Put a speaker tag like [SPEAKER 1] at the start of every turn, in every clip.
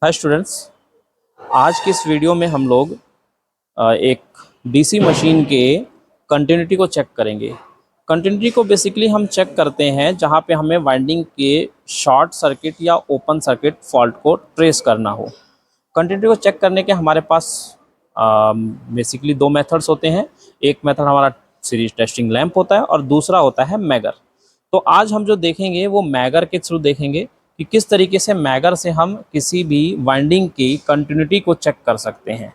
[SPEAKER 1] Hi students, आज की इस वीडियो में हम लोग एक डीसी मशीन के कंटिन्यूटी को चेक करेंगे। कंटिन्यूटी को बेसिकली हम चेक करते हैं जहां पे हमें वाइंडिंग के शॉर्ट सर्किट या ओपन सर्किट फॉल्ट को ट्रेस करना हो। कंटिन्यूटी को चेक करने के हमारे पास बेसिकली दो मेथड्स होते हैं। एक मेथड हमारा सीरीज टेस्टिंग लैंप होता है और दूसरा होता है मैगर। तो आज हम जो देखेंगे वो मैगर के थ्रू देखेंगे कि किस तरीके से मैगर से हम किसी भी वाइंडिंग की कंटिन्यूटी को चेक कर सकते हैं।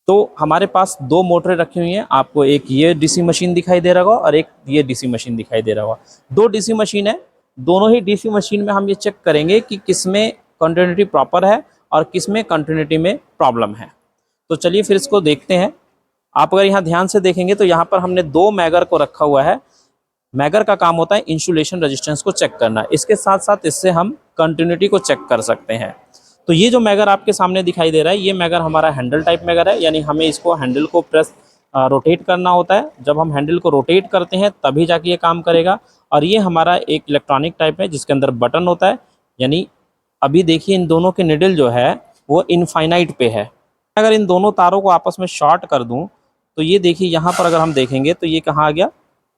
[SPEAKER 1] तो हमारे पास दो मोटरें रखी हुई हैं। आपको एक ये डीसी मशीन दिखाई दे रहा होगा और एक ये डीसी मशीन दिखाई दे रहा होगा। दो डीसी मशीन है। दोनों ही डीसी मशीन में हम ये चेक करेंगे कि किसमें कंटिन्यूटी प्रॉपर है और किसमें कंटिन्यूटी में प्रॉब्लम है। तो चलिए फिर इसको देखते हैं। आप अगर यहाँ ध्यान से देखेंगे तो यहाँ पर हमने दो मैगर को रखा हुआ है। मैगर का काम होता है इंसुलेशन रेजिस्टेंस को चेक करना, इसके साथ साथ इससे हम कंटिन्यूटी को चेक कर सकते हैं। तो ये जो मैगर आपके सामने दिखाई दे रहा है, ये मैगर हमारा हैंडल टाइप मैगर है, यानी हमें इसको हैंडल को प्रेस रोटेट करना होता है। जब हम हैंडल को रोटेट करते हैं तभी जाके ये काम करेगा। और ये हमारा एक इलेक्ट्रॉनिक टाइप है जिसके अंदर बटन होता है। यानी अभी देखिए इन दोनों के निडल जो है वो इनफाइनाइट पे है। अगर इन दोनों तारों को आपस में शॉर्ट कर दूं तो ये देखिए यहाँ पर अगर हम देखेंगे तो ये कहाँ आ गया,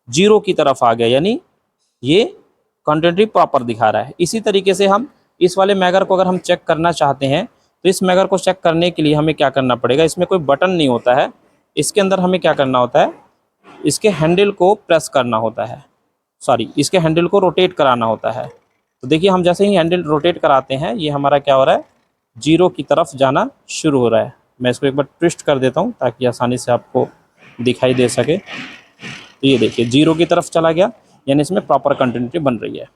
[SPEAKER 1] जीरो की तरफ आ गया, यानी ये कंटिन्यूटी प्रॉपर दिखा रहा है। इसी तरीके से हम इस वाले मैगर को अगर हम चेक करना चाहते हैं तो इस मैगर को चेक करने के लिए हमें क्या करना पड़ेगा, इसमें कोई बटन नहीं होता है। इसके अंदर हमें क्या करना होता है, इसके हैंडल को प्रेस करना होता है, इसके हैंडल को रोटेट कराना होता है। तो देखिए हम जैसे ही हैंडल रोटेट कराते हैं ये हमारा क्या हो रहा है, जीरो की तरफ जाना शुरू हो रहा है। मैं इसको एक बार ट्विस्ट कर देता हूँ ताकि आसानी से आपको दिखाई दे सके। तो ये देखिए जीरो की तरफ चला गया, यानी इसमें प्रॉपर कंटिन्यूटी बन रही है।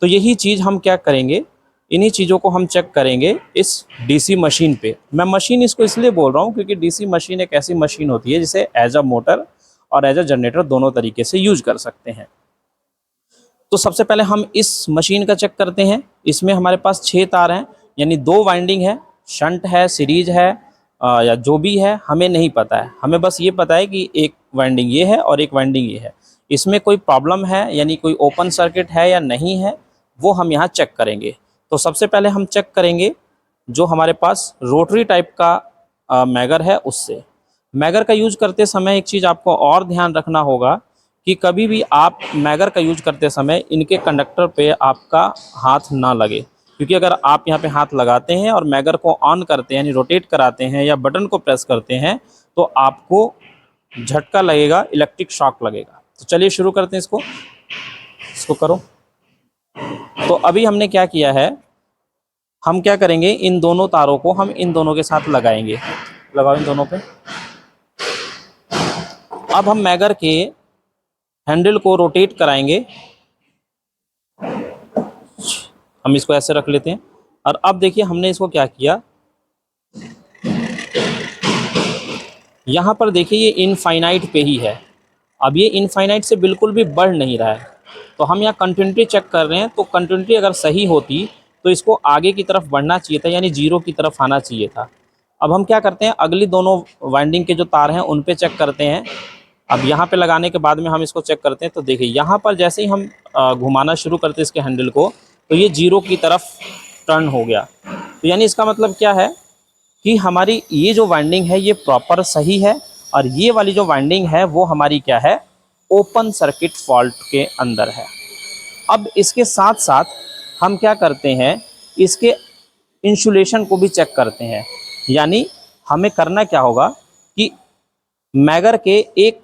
[SPEAKER 1] तो यही चीज़ हम क्या करेंगे, इन्हीं चीज़ों को हम चेक करेंगे इस डीसी मशीन पे। मैं मशीन इसको इसलिए बोल रहा हूँ क्योंकि डीसी मशीन एक ऐसी मशीन होती है जिसे एज अ मोटर और एज अ जनरेटर दोनों तरीके से यूज कर सकते हैं। तो सबसे पहले हम इस मशीन का चेक करते हैं। इसमें हमारे पास 6 तार हैं, यानी 2 वाइंडिंग है, शंट है, सीरीज है या जो भी है हमें नहीं पता है। हमें बस ये पता है कि एक वाइंडिंग ये है और एक वाइंडिंग ये है। इसमें कोई प्रॉब्लम है यानी कोई ओपन सर्किट है या नहीं है, वो हम यहाँ चेक करेंगे। तो सबसे पहले हम चेक करेंगे जो हमारे पास रोटरी टाइप का मैगर है उससे। मैगर का यूज करते समय एक चीज़ आपको और ध्यान रखना होगा कि कभी भी आप मैगर का यूज करते समय इनके कंडक्टर पे आपका हाथ ना लगे, क्योंकि अगर आप यहाँ पे हाथ लगाते हैं और मैगर को ऑन करते हैं यानी रोटेट कराते हैं या बटन को प्रेस करते हैं तो आपको झटका लगेगा, इलेक्ट्रिक शॉक लगेगा। तो चलिए शुरू करते हैं इसको करो। तो अभी हमने क्या किया है, हम क्या करेंगे, इन दोनों तारों को हम इन दोनों के साथ लगाएंगे। लगाओ इन दोनों पे। अब हम मैगर के हैंडल को रोटेट कराएंगे। हम इसको ऐसे रख लेते हैं और अब देखिए हमने इसको क्या किया, यहाँ पर देखिए ये इनफाइनाइट पे ही है। अब ये इनफाइनाइट से बिल्कुल भी बढ़ नहीं रहा है। तो हम यहाँ कंटिन्यूटी चेक कर रहे हैं, तो कंटिन्यूटी अगर सही होती तो इसको आगे की तरफ बढ़ना चाहिए था, यानी जीरो की तरफ आना चाहिए था। अब हम क्या करते हैं, अगली दोनों वाइंडिंग के जो तार हैं उन पे चेक करते हैं। अब यहाँ पे लगाने के बाद में हम इसको चेक करते हैं। तो देखिए यहाँ पर जैसे ही हम घुमाना शुरू करते हैं इसके हैंडल को, तो ये जीरो की तरफ टर्न हो गया। तो यानी इसका मतलब क्या है कि हमारी ये जो वाइंडिंग है ये प्रॉपर सही है और ये वाली जो वाइंडिंग है वो हमारी क्या है, ओपन सर्किट फॉल्ट के अंदर है। अब इसके साथ साथ हम क्या करते हैं, इसके इंसुलेशन को भी चेक करते हैं। यानी हमें करना क्या होगा कि मैगर के एक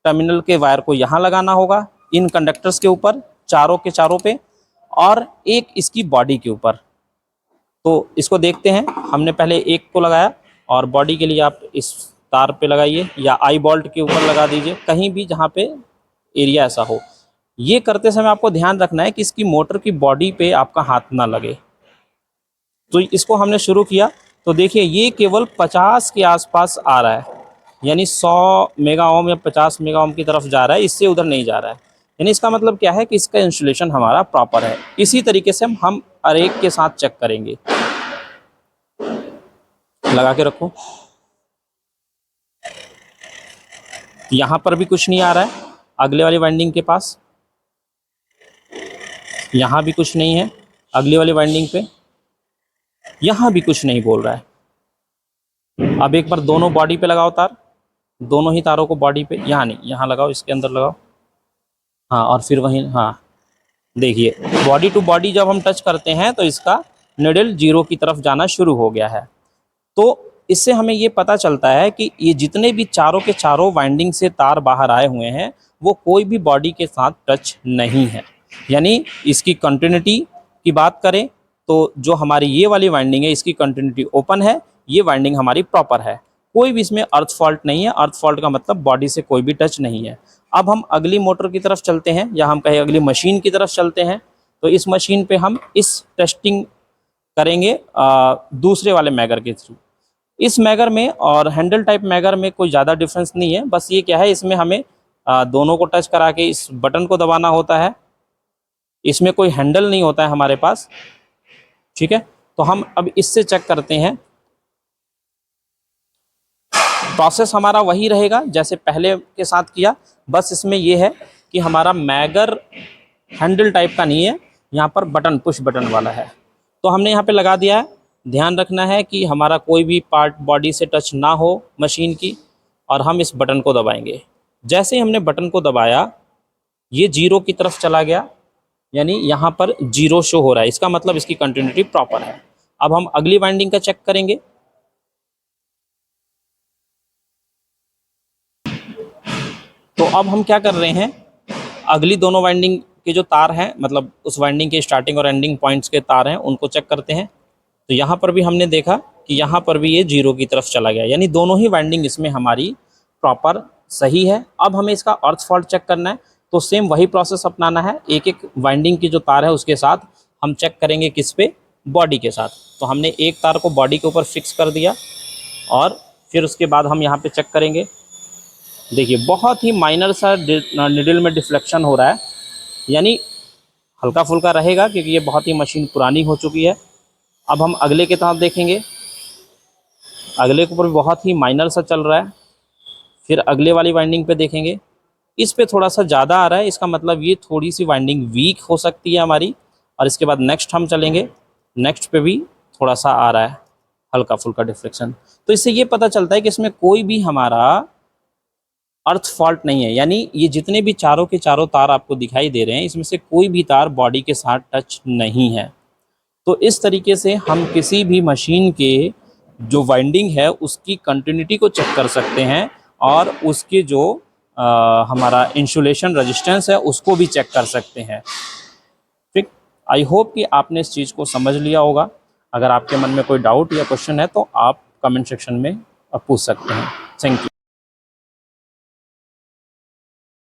[SPEAKER 1] टर्मिनल के वायर को यहाँ लगाना होगा इन कंडक्टर्स के ऊपर, चारों के चारों पे, और एक इसकी बॉडी के ऊपर। तो इसको देखते हैं। हमने पहले एक को लगाया और बॉडी के लिए आप इस तार पे लगाइए या आई बोल्ट के ऊपर लगा दीजिए, कहीं भी जहाँ पे एरिया ऐसा हो। ये करते समय आपको ध्यान रखना है कि इसकी मोटर की बॉडी पे आपका हाथ ना लगे। तो इसको हमने शुरू किया तो देखिए ये केवल 50 के आसपास आ रहा है, यानी 100 मेगा ओम या 50 मेगा ओम की तरफ जा रहा है, इससे उधर नहीं जा रहा है। यानी इसका मतलब क्या है कि इसका इंसुलेशन हमारा प्रॉपर है। इसी तरीके से हम हर एक के साथ चेक करेंगे। लगा के रखो। यहाँ पर भी कुछ नहीं आ रहा है, अगले वाली वाइंडिंग के पास यहाँ भी कुछ नहीं है, अगली वाली वाइंडिंग पे यहाँ भी कुछ नहीं बोल रहा है। अब एक बार दोनों बॉडी पे लगाओ तार, दोनों ही तारों को बॉडी पे, यहाँ नहीं, यहाँ लगाओ, इसके अंदर लगाओ, हाँ, और फिर वहीं, हाँ देखिए बॉडी टू बॉडी जब हम टच करते हैं तो इसका निडल 0 की तरफ जाना शुरू हो गया है। तो इससे हमें ये पता चलता है कि ये जितने भी चारों के चारों वाइंडिंग से तार बाहर आए हुए हैं वो कोई भी बॉडी के साथ टच नहीं है। यानी इसकी कंटिन्यूटी की बात करें तो जो हमारी ये वाली वाइंडिंग है इसकी कंटिन्यूटी ओपन है, ये वाइंडिंग हमारी प्रॉपर है, कोई भी इसमें अर्थ फॉल्ट नहीं है। अर्थ फॉल्ट का मतलब बॉडी से कोई भी टच नहीं है। अब हम अगली मोटर की तरफ चलते हैं, या हम कहें अगली मशीन की तरफ चलते हैं। तो इस मशीन पे हम इस टेस्टिंग करेंगे दूसरे वाले मैगर के थ्रू। इस मैगर में और हैंडल टाइप मैगर में कोई ज़्यादा डिफरेंस नहीं है, बस ये क्या है, इसमें हमें दोनों को टच करा के इस बटन को दबाना होता है। इसमें कोई हैंडल नहीं होता है हमारे पास, ठीक है। तो हम अब इससे चेक करते हैं। प्रोसेस हमारा वही रहेगा जैसे पहले के साथ किया, बस इसमें यह है कि हमारा मैगर हैंडल टाइप का नहीं है, यहाँ पर बटन पुश बटन वाला है। तो हमने यहाँ पे लगा दिया है। ध्यान रखना है कि हमारा कोई भी पार्ट बॉडी से टच ना हो मशीन की, और हम इस बटन को दबाएंगे। जैसे ही हमने बटन को दबाया ये 0 की तरफ चला गया, यानी यहाँ पर 0 शो हो रहा है, इसका मतलब इसकी कंटिन्यूटी प्रॉपर है। अब हम अगली वाइंडिंग का चेक करेंगे। तो अब हम क्या कर रहे हैं, अगली दोनों वाइंडिंग के जो तार हैं, मतलब उस वाइंडिंग के स्टार्टिंग और एंडिंग पॉइंट्स के तार हैं, उनको चेक करते हैं। तो यहाँ पर भी हमने देखा कि यहाँ पर भी ये 0 की तरफ चला गया, यानी दोनों ही वाइंडिंग इसमें हमारी प्रॉपर सही है। अब हमें इसका अर्थ फॉल्ट चेक करना है, तो सेम वही प्रोसेस अपनाना है। एक एक वाइंडिंग की जो तार है उसके साथ हम चेक करेंगे, किस पे, बॉडी के साथ। तो हमने एक तार को बॉडी के ऊपर फिक्स कर दिया, और फिर उसके बाद हम यहाँ पे चेक करेंगे। देखिए बहुत ही माइनर सा निडल में डिफ्लेक्शन हो रहा है, यानी हल्का फुल्का रहेगा क्योंकि ये बहुत ही मशीन पुरानी हो चुकी है। अब हम अगले के तरफ देखेंगे, अगले के ऊपर बहुत ही माइनर सा चल रहा है। फिर अगले वाली वाइंडिंग पे देखेंगे, इस पे थोड़ा सा ज़्यादा आ रहा है, इसका मतलब ये थोड़ी सी वाइंडिंग वीक हो सकती है हमारी। और इसके बाद नेक्स्ट हम चलेंगे, नेक्स्ट पे भी थोड़ा सा आ रहा है हल्का फुल्का डिफ्लेक्शन। तो इससे ये पता चलता है कि इसमें कोई भी हमारा अर्थ फॉल्ट नहीं है, यानी ये जितने भी चारों के चारों तार आपको दिखाई दे रहे हैं इसमें से कोई भी तार बॉडी के साथ टच नहीं है। तो इस तरीके से हम किसी भी मशीन के जो वाइंडिंग है उसकी कंटिन्यूटी को चेक कर सकते हैं, और उसके जो हमारा इंसुलेशन रेजिस्टेंस है उसको भी चेक कर सकते हैं। ठीक, आई होप कि आपने इस चीज़ को समझ लिया होगा। अगर आपके मन में कोई डाउट या क्वेश्चन है तो आप कमेंट सेक्शन में पूछ सकते हैं। Thank you.